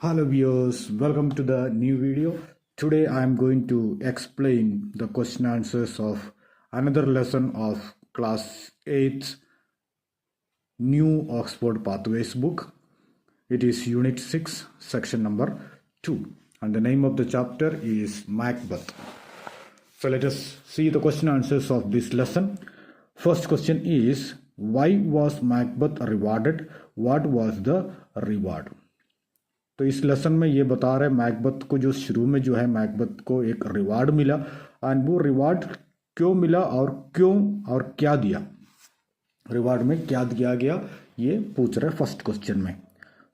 Hello viewers, welcome to the new video. Today I am going to explain the question answers of another lesson of class 8 New Oxford Pathways book. It is unit 6 section number 2 and the name of the chapter is Macbeth. So let us see the question answers of this lesson. First question is, why was Macbeth rewarded? What was the reward? तो इस lesson में ये बता रहे मैकबथ को जो शुरू में जो है मैकबथ को एक रिवार्ड मिला एंड वो रिवार्ड क्यों मिला और क्यों और क्या दिया, रिवार्ड में क्या दिया गया ये पूछ रहे फर्स्ट क्वेश्चन में।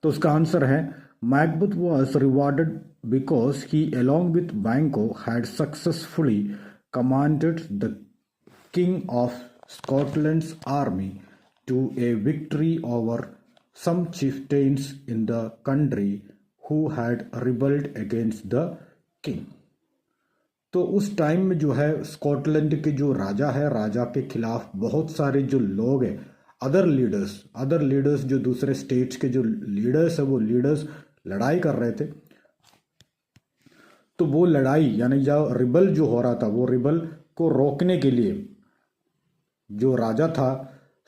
तो उसका आंसर है Macbeth was rewarded because he along with Banquo had successfully commanded the king of Scotland's army to a victory over some chieftains in the country who had rebelled against the king। तो उस time में जो है Scotland के जो राजा है, राजा के खिलाफ बहुत सारे जो लोग हैं, अदर लीडर्स जो दूसरे स्टेट्स के जो लीडर्स है वो लीडर्स लड़ाई कर रहे थे। तो वो लड़ाई यानी जो रिबल जो हो रहा था वो रिबल को रोकने के लिए जो राजा था,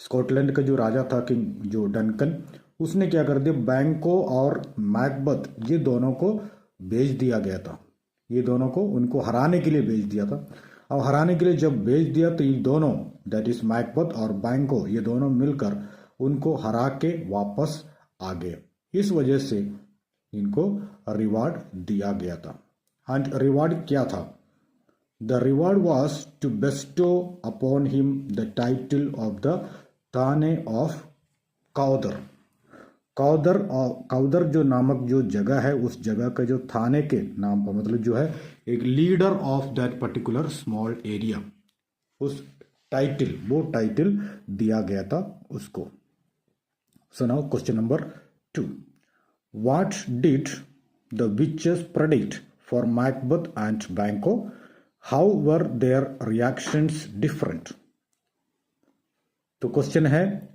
स्कॉटलैंड का जो राजा था किंग जो डनकन, उसने क्या कर दिया, बैंको और मैकबथ ये दोनों को भेज दिया गया था। ये दोनों को उनको हराने के लिए भेज दिया था। और हराने के लिए जब भेज दिया तो ये दोनों दैट इज मैकबथ और बैंको ये दोनों मिलकर उनको हरा के वापस आ गए। इस वजह से इनको रिवार्ड दिया गया था। एंड रिवार्ड क्या था? The reward was to bestow upon him the title of the thane of Cawdor. Cawdor जो नामक जो जगह है, उस जगह का जो थाने के नाम पर मतलब जो है एक leader of that particular small area, उस टाइटल वो टाइटल दिया गया था उसको। So now question number 2, what did the witches predict for Macbeth and Banquo? How were their reactions different? तो क्वेश्चन है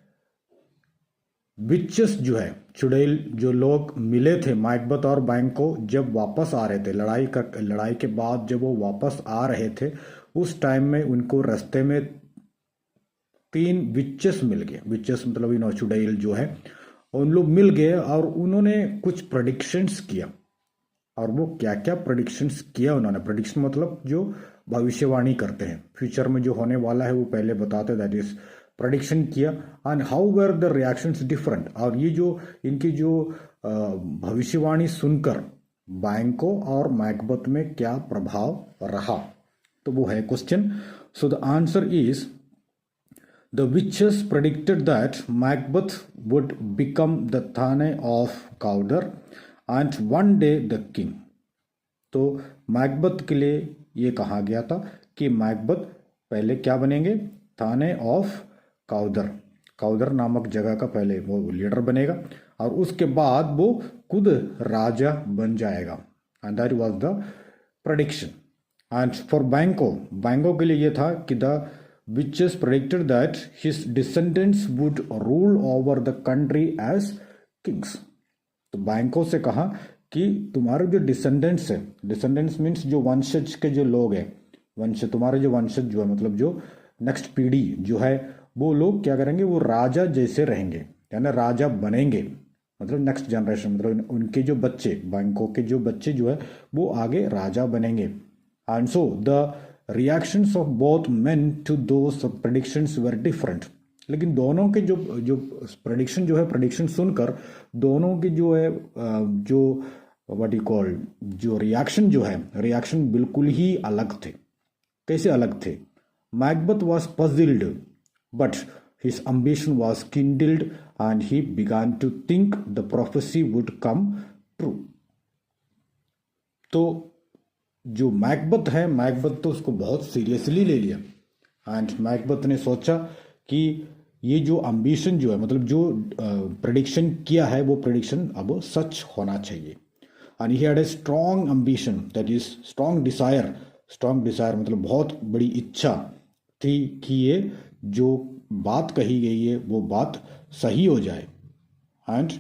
विचेस जो है चुड़ैल जो लोग मिले थे मैकबथ और बैंको जब वापस आ रहे थे लड़ाई के बाद जब वो वापस आ रहे थे उस टाइम में उनको रास्ते में 3 विचेस मिल गए। विचेस मतलब चुड़ैल जो है उन लोग मिल गए और उन्होंने कुछ प्रेडिक्शंस किया। और वो क्या क्या प्रेडिक्शंस किया उन्होंने? प्रेडिक्शन मतलब जो भविष्यवाणी करते हैं, फ्यूचर में जो होने वाला है वो पहले बताते, दैट इज प्रेडिक्शन किया। And how were the reactions different? और ये जो इनकी जो भविष्यवाणी सुनकर बैंको और मैकबथ में क्या प्रभाव रहा, तो वो है question. So the answer is the witches predicted that Macbeth would become the thane of Cawdor and one day the king. तो मैकबथ के लिए ये कहा गया था कि मैकबथ पहले क्या बनेंगे? थाने ऑफ काउदर नामक जगह का पहले वो लीडर बनेगा और उसके बाद वो खुद राजा बन जाएगा। And that was the prediction. And for Banquo के लिए ये था कि the witches predicted that his descendants would rule over the country as kings. तो बैंको से कहा कि तुम्हारे जो डिसेंडेंट्स है, डिसेंडेंट्स मीन्स जो वंशज के जो लोग हैं, तुम्हारे जो वंशज जो है मतलब जो नेक्स्ट पीढ़ी जो है वो लोग क्या करेंगे, वो राजा जैसे रहेंगे यानी राजा बनेंगे। मतलब नेक्स्ट जनरेशन मतलब उनके जो बच्चे, बैंको के जो बच्चे जो है वो आगे राजा बनेंगे। And so the reactions of both men to those predictions were different. लेकिन दोनों के जो प्रेडिक्शन जो है, प्रेडिक्शन सुनकर दोनों के जो है जो व्हाट यू कॉल जो रिएक्शन जो है, रिएक्शन बिल्कुल ही अलग थे। कैसे अलग थे? मैकबथ was puzzled, but his ambition was kindled and he began to think the prophecy would come true। तो जो मैकबथ है, मैकबथ तो उसको बहुत सीरियसली ले लिया। एंड मैकबथ ने सोचा कि ये जो एम्बिशन जो है मतलब जो प्रेडिक्शन किया है वो प्रेडिक्शन अब सच होना चाहिए। And he had a strong ambition, that is strong Dzire मतलब बहुत बड़ी इच्छा थी कि ये जो बात कही गई है वो बात सही हो जाए। एंड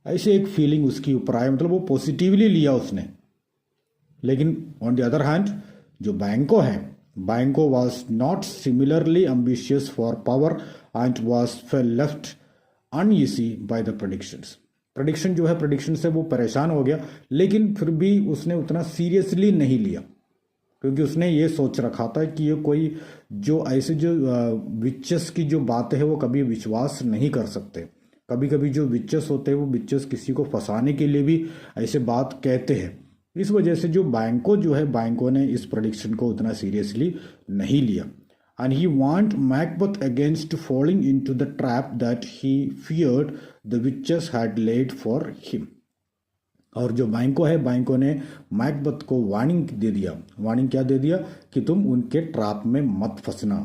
ऐसे एक फीलिंग उसकी ऊपर आया, मतलब वो पॉजिटिवली लिया उसने। लेकिन ऑन द अदर हैंड जो बैंको है, बैंको was not similarly ambitious for power and was left uneasy by the predictions. Prediction जो है, प्रेडिक्शन से वो परेशान हो गया, लेकिन फिर भी उसने उतना सीरियसली नहीं लिया, क्योंकि उसने ये सोच रखा था कि ये कोई जो ऐसे जो विचेस की जो बातें हैं वो कभी विश्वास नहीं कर सकते। कभी कभी जो विचेस होते हैं वो विचेस किसी को फंसाने के लिए भी ऐसे बात कहते हैं। इस वजह से जो बैंको जो है, बैंकों ने इस प्रेडिक्शन को उतना सीरियसली नहीं लिया। And he want Macbeth against falling into the trap that he feared the witches had laid for him. और जो बैंको है, बैंको ने मैकबथ को वार्निंग दे दिया। वार्निंग क्या दे दिया कि तुम उनके ट्रैप में मत फंसना,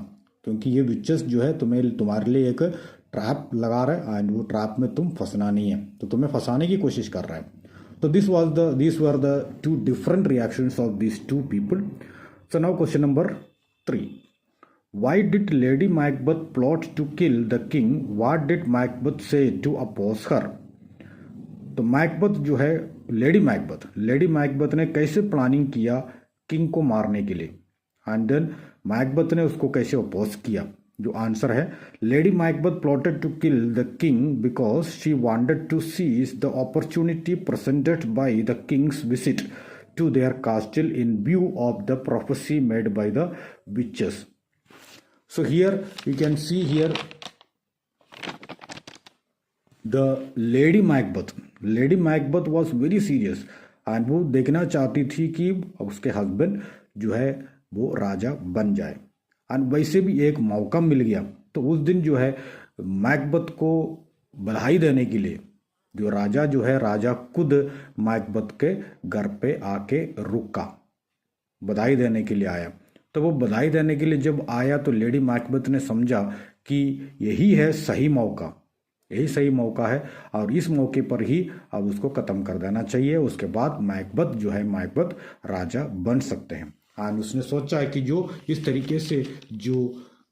क्योंकि ये विचेस जो है तुम्हारे लिए एक ट्रैप लगा रहा है एंड वो ट्रैप में तुम फंसना नहीं है, तो तुम्हें फंसाने की कोशिश कर रहा है। तो this were the two different reactions of this two people. So now question number 3, why did Lady Macbeth plot to kill the king, what did Macbeth say to oppose हर। तो मैकबथ जो है, लेडी मैकबथ ने कैसे प्लानिंग किया king को मारने के लिए, एंड देन मैकबथ ने उसको कैसे अपोज किया। जो आंसर है, Lady Macbeth plotted to kill the king because she wanted to seize the opportunity presented by the king's visit to their castle in view of the prophecy made by the witches. So here you can see here the Lady Macbeth was very serious and वो देखना चाहती थी कि उसके husband जो है वो राजा बन जाए, एंड वैसे भी एक मौका मिल गया। तो उस दिन जो है मैकबथ को बधाई देने के लिए जो राजा जो है, राजा खुद मैकबथ के घर पे आके रुका, बधाई देने के लिए आया। तो वो बधाई देने के लिए जब आया तो लेडी मैकबथ ने समझा कि यही है सही मौका, यही सही मौका है और इस मौके पर ही अब उसको खत्म कर देना चाहिए। उसके बाद मैकबथ जो है, मैकबथ राजा बन सकते हैं। और उसने सोचा है कि जो इस तरीके से जो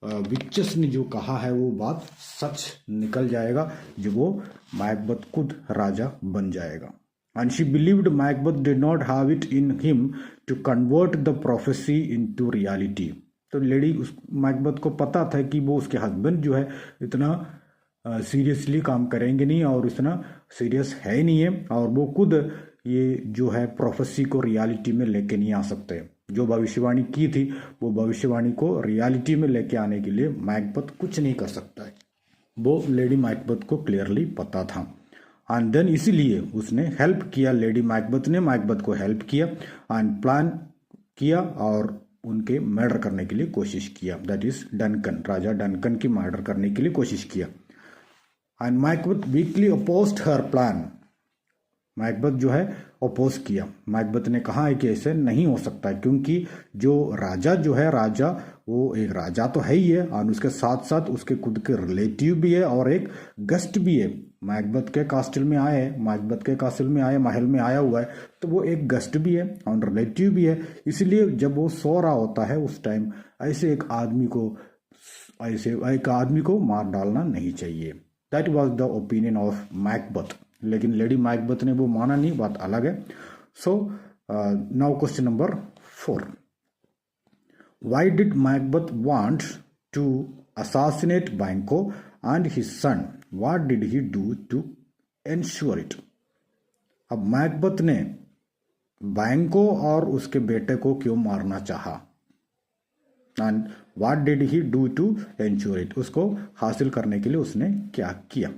विचेस ने जो कहा है वो बात सच निकल जाएगा, जो वो मैकबथ खुद राजा बन जाएगा। And she believed Macbeth did not have it in him to convert the prophecy into reality. तो लेडी मैकबथ को पता था कि वो उसके हस्बैंड जो है इतना सीरियसली काम करेंगे नहीं और इतना सीरियस है ही नहीं है, और वो खुद ये जो है प्रोफेसी को रियलिटी में लेके नहीं आ सकते। जो भविष्यवाणी की थी वो भविष्यवाणी को रियलिटी में लेके आने के लिए मैकबथ कुछ नहीं कर सकता है, वो लेडी मैकबथ को क्लियरली पता था। एंड देन इसीलिए उसने हेल्प किया, लेडी मैकबथ ने मैकबथ को हेल्प किया एंड प्लान किया और उनके मर्डर करने के लिए कोशिश किया, that is Duncan, Raja Duncan की मर्डर करने के लिए कोशिश किया। And मैकबथ weekly opposed her plan, मैकबथ जो है अपोज किया। मैकबथ ने कहा है कि ऐसे नहीं हो सकता है, क्योंकि जो राजा जो है, राजा वो एक राजा तो है ही है और उसके साथ साथ उसके खुद के रिलेटिव भी है और एक गेस्ट भी है। मैकबथ के कास्टल में आए, मैकबथ के कास्टल में आए, महल में आया हुआ है, तो वो एक गेस्ट भी है और रिलेटिव भी है। इसलिए जब वो सो रहा होता है उस टाइम ऐसे एक आदमी को मार डालना नहीं चाहिए। That was the opinion of मैकबथ। लेकिन लेडी मैकबथ ने वो माना नहीं, बात अलग है। So now question number 4, why did Macbeth want to assassinate Banquo and his son, what did he do to ensure it. अब मैकबथ ने बैंको और उसके बेटे को क्यों मारना चाहा, and what did he do to ensure it, उसको हासिल करने के लिए उसने क्या किया।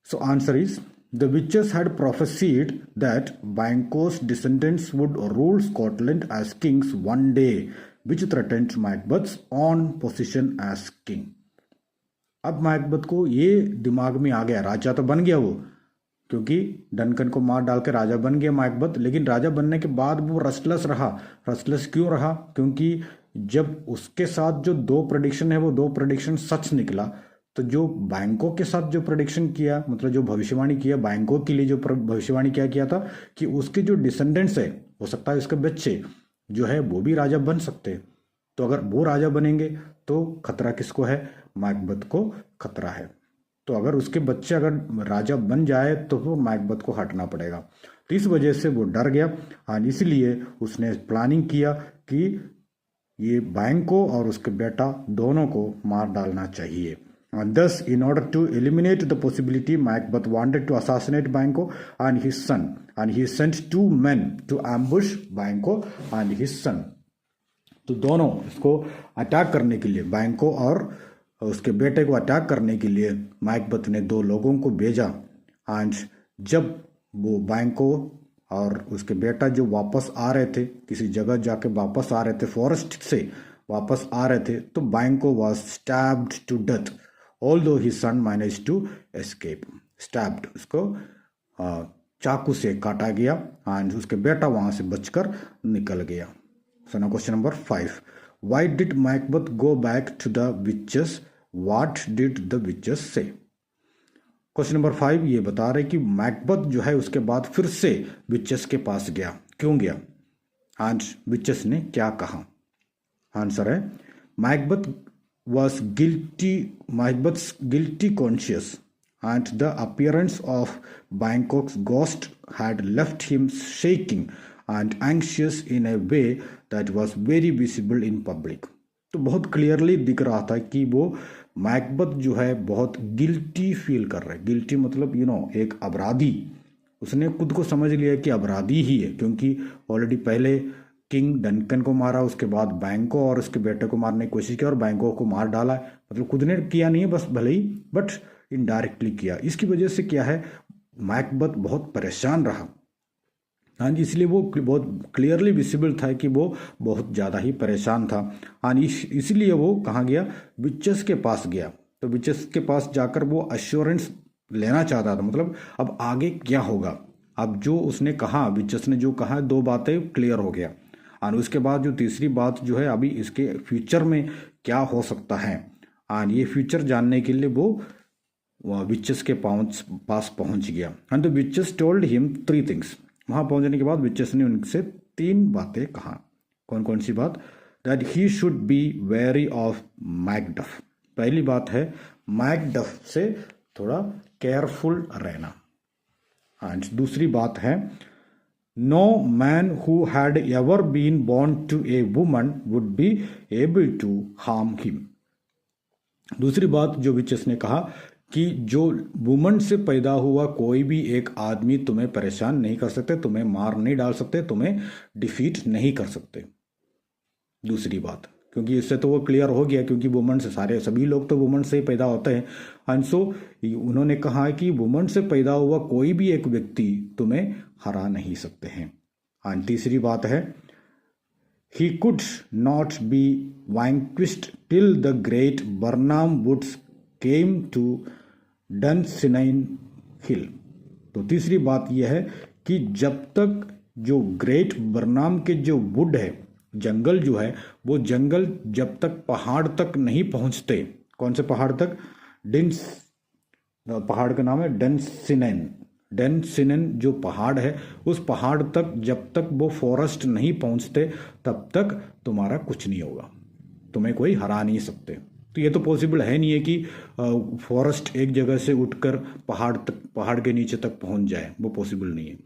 So answer is, the witches had prophesied that Banquo's descendants would rule Scotland as kings one day, which threatened Macbeth's own position as king. अब मैकबथ को ये दिमाग में आ गया, राजा तो बन गया वो, क्योंकि डनकन को मार डाल के राजा बन गया मैकबथ, लेकिन राजा बनने के बाद वो रेस्टलेस रहा। रेस्टलेस क्यों रहा? क्योंकि जब उसके साथ जो 2 प्रेडिक्शन है वो 2 प्रेडिक्शन सच निकला, तो जो बैंको के साथ जो प्रेडिक्शन किया, मतलब जो भविष्यवाणी किया बैंको के लिए, जो भविष्यवाणी क्या किया था कि उसके जो डिसेंडेंट्स है, हो सकता है उसके बच्चे जो है वो भी राजा बन सकते हैं। तो अगर वो राजा बनेंगे तो खतरा किसको है? मैकबथ को खतरा है। तो अगर उसके बच्चे अगर राजा बन जाए तो वो मैकबथ को हटना पड़ेगा। तो इस वजह से वो डर गया और इसलिए उसने प्लानिंग किया कि ये बैंको और उसके बेटा दोनों को मार डालना चाहिए। And thus, in order to eliminate the possibility, Macbeth wanted to assassinate Banquo and his son, and he sent 2 men to ambush Banquo and his son. तो दोनों इसको अटैक करने के लिए, बैंको और उसके बेटे को अटैक करने के लिए मैकबथ ने 2 लोगों को भेजा। एंड जब वो बैंको और उसके बेटा जो वापस आ रहे थे, किसी जगह जाके वापस आ रहे थे, फॉरेस्ट से वापस आ रहे थे, तो Banquo was stabbed to death although his son managed to escape. Stabbed, उसको चाकू से काटा गया एंड उसके बेटा वहां से बचकर निकल गया। So now question number 5. Why did Macbeth go back to the witches? What did the witches say? Question number 5 ये बता रहे कि मैकबथ जो है उसके बाद फिर से विचेस के पास गया, क्यों गया, एंड विचेस ने क्या कहा। आंसर है मैकबथ was Macbeth's guilty conscience, and the appearance of Bangkok's ghost had left him shaking and anxious in a way that was very visible in public. तो बहुत क्लियरली दिख रहा था कि वो मैकबथ जो है बहुत गिल्टी फील कर रहा है। गिल्टी मतलब एक अपराधी, उसने खुद को समझ लिया कि अपराधी ही है, क्योंकि ऑलरेडी पहले किंग डनकन को मारा, उसके बाद बैंको और उसके बेटे को मारने की कोशिश की और बैंको को मार डाला। मतलब खुद ने किया नहीं है बस, भले ही बट इनडायरेक्टली किया। इसकी वजह से क्या है, मैकबथ बहुत परेशान रहा। हाँ जी, इसलिए वो बहुत क्लियरली विजिबल था कि वो बहुत ज़्यादा ही परेशान था। हाँ, इसलिए वो कहाँ गया, विचेस के पास गया। तो विचेस के पास जाकर वो अश्योरेंस लेना चाहता था, मतलब अब आगे क्या होगा। अब जो उसने कहा, विचेस ने जो कहा, 2 बातें क्लियर हो गया। और उसके बाद जो तीसरी बात जो है, अभी इसके फ्यूचर में क्या हो सकता है, और ये फ्यूचर जानने के लिए वो विचेस के पास पहुंच गया। And the witches told him 3 things. वहां पहुंचने के बाद विचेस ने उनसे 3 बातें कहा। कौन कौन सी बात, that he should be very of Macduff. पहली बात है मैकडफ से थोड़ा केयरफुल रहना। एंड दूसरी बात है no man who had ever been born to a woman would be able to harm him. दूसरी बात जो विचेस ने कहा कि जो वुमन से पैदा हुआ कोई भी एक आदमी तुम्हें परेशान नहीं कर सकते, तुम्हें मार नहीं डाल सकते, तुम्हें डिफीट नहीं कर सकते। दूसरी बात, क्योंकि इससे तो वो क्लियर हो गया, क्योंकि वुमन से सभी लोग तो वुमन से ही पैदा होते हैं। एंड सो उन्होंने कहा कि वुमन से पैदा हुआ कोई भी एक व्यक्ति तुम्हें हरा नहीं सकते हैं। एंड तीसरी बात है he could not be vanquished till the great Birnam woods came to Dunsinane hill. तो तीसरी बात यह है कि जब तक जो ग्रेट बर्नाम के जो वुड है, जंगल जो है, वो जंगल जब तक पहाड़ तक नहीं पहुंचते। कौन से पहाड़ तक, डिन्स पहाड़ का नाम है डेंसिनन। डेंसिनन जो पहाड़ है, उस पहाड़ तक जब तक वो फॉरेस्ट नहीं पहुंचते तब तक तुम्हारा कुछ नहीं होगा, तुम्हें कोई हरा नहीं सकते। तो ये तो पॉसिबल है नहीं है कि फॉरेस्ट एक जगह से उठकर पहाड़ के नीचे तक पहुंच जाए, वो पॉसिबल नहीं है।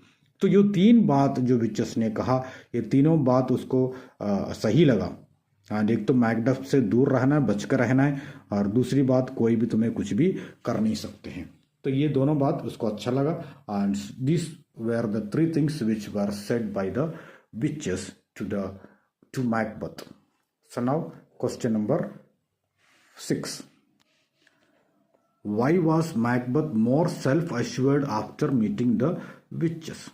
तो ये 3 बात जो विचेस ने कहा, ये तीनों बात उसको सही लगा। हाँ, एक तो मैकडफ से दूर रहना है, बचकर रहना है, और दूसरी बात कोई भी तुम्हें कुछ भी कर नहीं सकते हैं। तो ये दोनों बात उसको अच्छा लगा। And this were the 3 things which were said by the witches to Macbeth. So now question number 6. Why was Macbeth more self-assured after meeting the witches?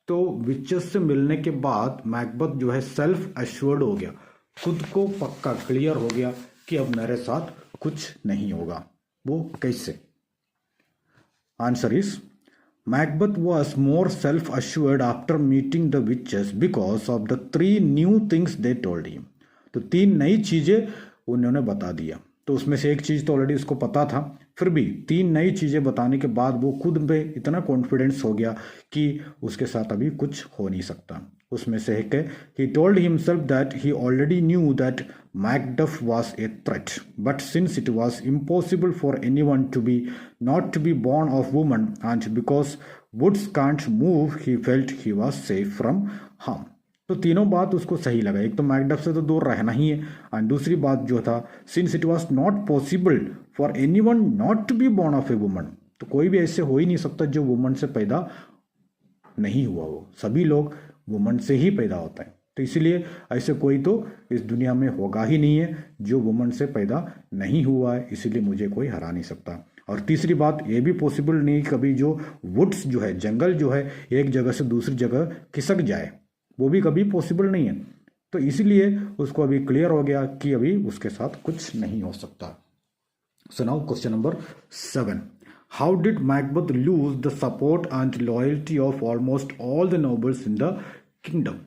तो विचेस से मिलने के बाद मैकबथ जो है सेल्फ एश्योर्ड हो गया, खुद को पक्का क्लियर हो गया कि अब मेरे साथ कुछ नहीं होगा। वो कैसे? Answer is Macbeth was more self-assured after meeting the witches because of the 3 new things they told him. तो 3 नई चीजें उन्होंने बता दिया। तो उसमें से एक चीज तो ऑलरेडी उसको पता था, फिर भी 3 नई चीजें बताने के बाद वो खुद पे इतना कॉन्फिडेंस हो गया कि उसके साथ अभी कुछ हो नहीं सकता। उसमें से एक है, he told himself that he already knew that Macduff was a threat, but since it was impossible for anyone to be not to be born of woman, and because woods can't move, he felt he was safe from harm. तो तीनों बात उसको सही लगा। एक तो Macduff से तो दूर रहना ही है, और दूसरी बात जो था, since it was not possible for anyone not to be born of a woman, तो कोई भी ऐसे हो ही नहीं सकता जो वुमन से पैदा नहीं हुआ हो, सभी लोग वुमन से ही पैदा होता है। तो इसीलिए ऐसे कोई तो इस दुनिया में होगा ही नहीं है जो वुमन से पैदा नहीं हुआ है, इसीलिए मुझे कोई हरा नहीं सकता। और तीसरी बात ये भी पॉसिबल नहीं कभी जो वुड्स जो है, जंगल जो है, एक जगह से दूसरी जगह खिसक जाए, वो भी कभी पॉसिबल नहीं है। तो इसीलिए उसको अभी क्लियर हो गया कि अभी उसके साथ कुछ नहीं हो सकता। सो now question number 7, how did Macbeth lose the support and loyalty of almost all the nobles in the kingdom?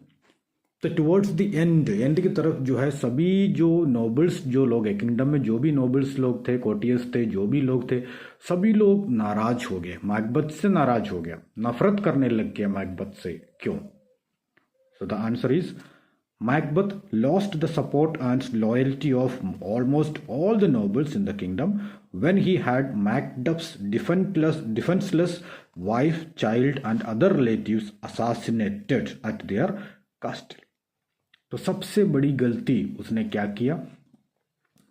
तो टुवर्ड्स द एंड की तरफ जो है सभी जो नोबल्स जो लोग हैं किंगडम में, जो भी नोबल्स लोग थे, कोटियर्स थे, जो भी लोग थे, सभी लोग नाराज हो गए, मैकबथ से नाराज हो गया, नफरत करने लग गया मैकबथ से। क्यों? सो the answer is Macbeth lost the support and loyalty of almost all the nobles in the kingdom when he had Macduff's defenseless wife, child, and other relatives assassinated at their castle. तो सबसे बड़ी गलती उसने क्या किया?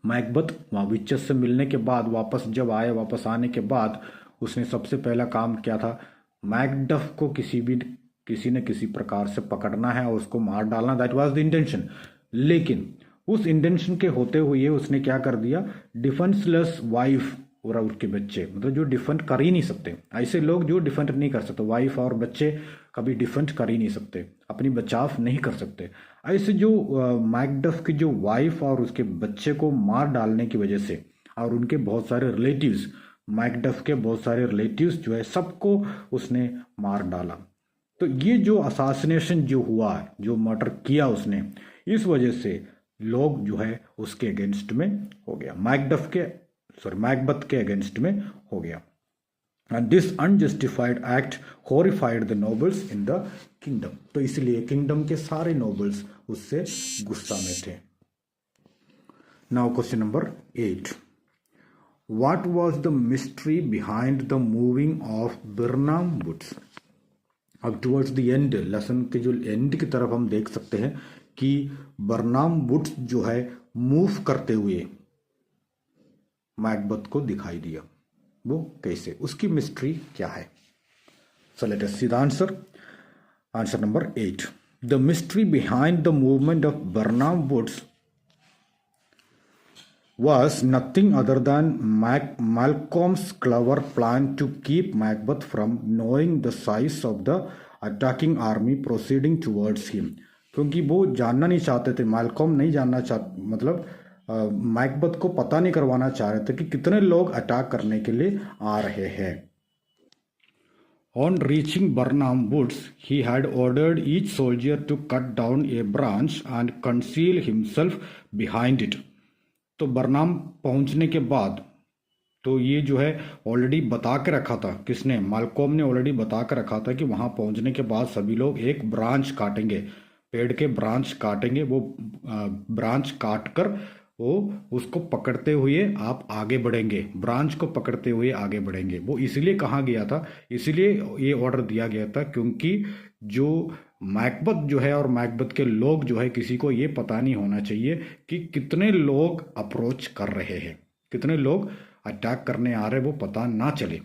मैकबथ वहाँ विचस से मिलने के बाद वापस आने के बाद उसने सबसे पहला काम क्या था? मैकडफ को किसी न किसी प्रकार से पकड़ना है और उसको मार डालना। That was the intention. लेकिन उस इंटेंशन के होते हुए उसने क्या कर दिया? डिफेंसलेस वाइफ और उसके बच्चे, मतलब जो डिफेंड कर ही नहीं सकते, ऐसे लोग जो डिफेंड नहीं कर सकते, वाइफ और बच्चे कभी डिफेंड कर ही नहीं सकते, अपनी बचाव नहीं कर सकते, ऐसे जो मैकडफ की जो वाइफ और उसके बच्चे को मार डालने की वजह से, और उनके बहुत सारे रिलेटिव्स, मैकडफ के बहुत सारे रिलेटिव्स जो है, सबको उसने मार डाला। तो ये जो असासिनेशन जो हुआ, जो मर्डर किया उसने, इस वजह से लोग जो है उसके अगेंस्ट में हो गया, मैकबथ के अगेंस्ट में हो गया। And this unjustified act horrified the nobles in the kingdom. तो इसलिए किंगडम के सारे नोबल्स उससे गुस्सा में थे। Now question number 8, what was the mystery behind the moving of Birnam woods? अब टुवर्ड्स द एंड, लेसन के जो एंड की तरफ हम देख सकते हैं कि बर्नाम वुड्स जो है मूव करते हुए मैकबथ को दिखाई दिया। वो कैसे? उसकी मिस्ट्री क्या है? So let us see the answer. Answer number 8, the mystery behind the movement of Birnam woods was nothing other than Malcolm's clever plan to keep Macbeth from knowing the size of the attacking army proceeding towards him। क्योंकि वो जानना नहीं चाहते थे, Malcolm नहीं जानना मतलब मैकबथ को पता नहीं करवाना चाह रहे थे कि कितने लोग अटैक करने के लिए आ रहे हैं। On reaching Burnham Woods, he had ordered each soldier to cut down a branch and conceal himself behind it। तो बरनाम पहुंचने के बाद तो ये जो है ऑलरेडी बता के रखा था, किसने? मालकॉम ने ऑलरेडी बता के रखा था कि वहां पहुंचने के बाद सभी लोग एक ब्रांच काटेंगे, पेड़ के ब्रांच काटेंगे, वो ब्रांच काट कर वो उसको पकड़ते हुए आप आगे बढ़ेंगे, ब्रांच को पकड़ते हुए आगे बढ़ेंगे। वो इसलिए कहा गया था, इसलिए ये ऑर्डर दिया गया था क्योंकि जो मैकबथ जो है और मैकबथ के लोग जो है, किसी को ये पता नहीं होना चाहिए कि कितने लोग अप्रोच कर रहे हैं, कितने लोग अटैक करने आ रहे हैं, वो पता ना चले।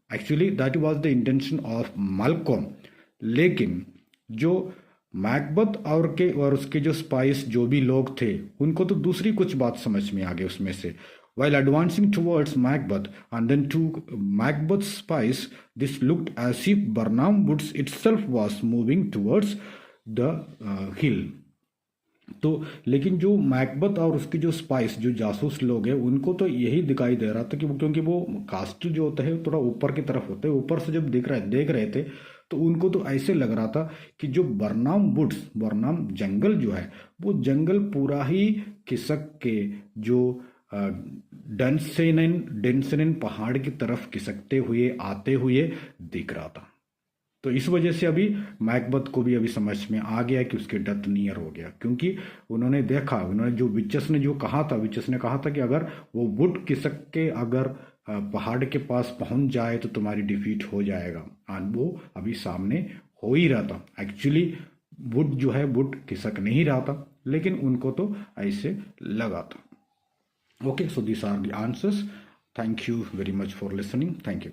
Actually that was the intention of Malcolm. लेकिन जो मैकबथ और उसके जो स्पाइस जो भी लोग थे, उनको तो दूसरी कुछ बात समझ में आ गई उसमें से। While advancing towards Macbeth and then to Macbeth's spies, this looked as if Burnham Woods itself was moving towards the hill। तो लेकिन जो मैकबथ और उसके जो स्पाइस, जो जासूस लोग हैं, उनको तो यही दिखाई दे रहा था कि क्योंकि वो कास्टल जो होता है थोड़ा ऊपर की तरफ होते हैं, ऊपर से जब देख रहे थे तो उनको तो ऐसे लग रहा था कि जो बर्नाम वुड्स, बर्नाम जंगल जो है, वो जंगल पूरा ही खिसक के जो डेंसेनन पहाड़ की तरफ खिसकते हुए आते हुए दिख रहा था। तो इस वजह से अभी मैकबथ को भी अभी समझ में आ गया कि उसके डेथ नियर हो गया, क्योंकि उन्होंने देखा, उन्होंने जो विचस ने जो कहा था, विचस ने कहा था कि अगर वो वुड खिसक के अगर पहाड़ के पास पहुंच जाए तो तुम्हारी डिफीट हो जाएगा, और वो अभी सामने हो ही रहा था। एक्चुअली वुड जो है, वुड खिसक नहीं रहा था, लेकिन उनको तो ऐसे लगा था। Okay, so this are the answers. Thank you very much for listening. Thank you.